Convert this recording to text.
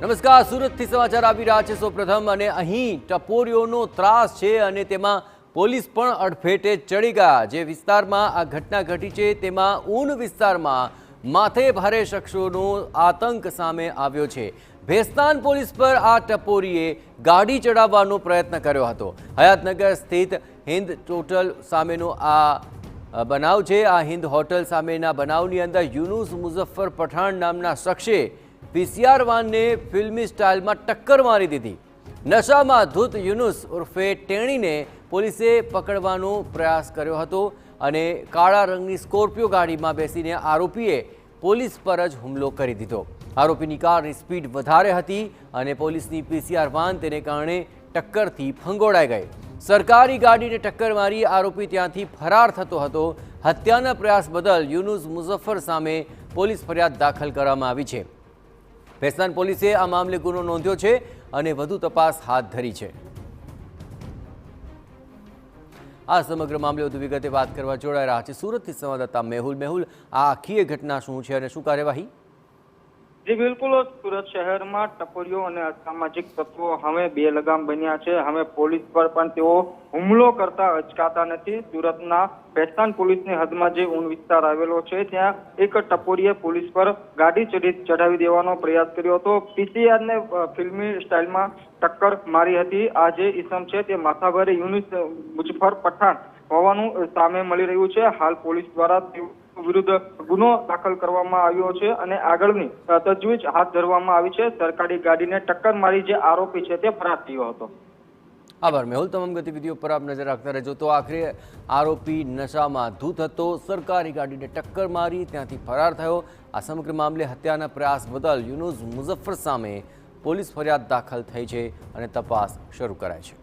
નમસ્કાર, સુરતથી સમાચાર આવી રહ્યા છે। સૌપ્રથમ અને અહીં ટપોરીઓનો ત્રાસ છે અને તેમાં પોલીસ પણ અડફેટે ચડી ગયા। જે વિસ્તારમાં આ ઘટના ઘટી છે તેમાં ઊન વિસ્તારમાં માથે ભારે શખ્સોનો આતંક સામે આવ્યો છે। ભેસ્તાન પોલીસ પર આ ટપોરીએ ગાડી ચડાવવાનો પ્રયત્ન કર્યો હતો। હયાતનગર સ્થિત હિન્દ હોટલ સામેનો આ બનાવ છે। આ હિન્દ હોટલ સામેના બનાવની અંદર યુનુસ મુઝફ્ફર પઠાણ નામના શખ્સે પીસીઆર વાનને ફિલ્મી સ્ટાઇલમાં ટક્કર મારી દીધી। નશામાં ધૂત યુનુસ ઉર્ફે ટેણીને પોલીસે પકડવાનો પ્રયાસ કર્યો હતો અને કાળા રંગની સ્કોર્પિયો ગાડીમાં બેસીને આરોપીએ પોલીસ પર જ હુમલો કરી દીધો। આરોપીની કારની સ્પીડ વધારે હતી અને પોલીસની પીસીઆર વાન તેને કારણે ટક્કરથી ફંગોળાઈ ગઈ। સરકારી ગાડીને ટક્કર મારી આરોપી ત્યાંથી ફરાર થતો હતો। હત્યાના પ્રયાસ બદલ યુનુસ મુઝફ્ફર સામે પોલીસ ફરિયાદ દાખલ કરવામાં આવી છે। ભેસ્તાન પોલીસે આ મામલે ગુનો નોંધ્યો છે અને વધુ તપાસ હાથ ધરી છે। આ સમગ્ર મામલે વધુ વિગતે વાત કરવા જોડાઈ રહ્યા છે સુરતથી સંવાદદાતા મેહુલ। આ આખી ઘટના શું છે અને શું કાર્યવાહી? જી બિલકુલ, સુરત શહેરમાં ટપોરીઓ અને અસામાજિક તત્વો હવે બે લગામ બન્યા છે। હવે પોલીસ પર પણ તેઓ હુમલો કરતા અચકાતા નથી। સુરતના ભેસ્તાન પોલીસની હદમાં જે ઊન વિસ્તાર આવેલો છે ત્યાં એક ટપોરીએ પોલીસ પર ગાડી ચઢાવી દેવાનો પ્રયાસ કર્યો હતો। પીસીઆરને ફિલ્મી સ્ટાઇલમાં ટક્કર મારી હતી। આ જે ઇસમ છે તે માથાભારે યુનુસ મુઝફ્ફર પઠાણ હોવાનું સામે મળી રહ્યું છે। હાલ પોલીસ દ્વારા વિરુદ્ધ ગુનો દાખલ કરવામાં આવ્યો છે અને આગળની તજવીજ હાથ ધરવામાં આવી છે। સરકારી ગાડીને ટક્કર મારી જે આરોપી છે તે ફરાર થયો હતો। આભાર મેહુલ। તમામ ગતિવિધિઓ પર આપ નજર રાખતા રહેજો। તો આખરે આરોપી નશામાં ધૂત હતો, સરકારી ગાડીને ટક્કર મારી ત્યાંથી ફરાર થયો। આ સમગ્ર મામલે હત્યાના પ્રયાસ બદલ યુનુસ મુઝફ્ફર સામે પોલીસ ફરિયાદ દાખલ થઈ છે અને તપાસ શરૂ કરાઈ છે।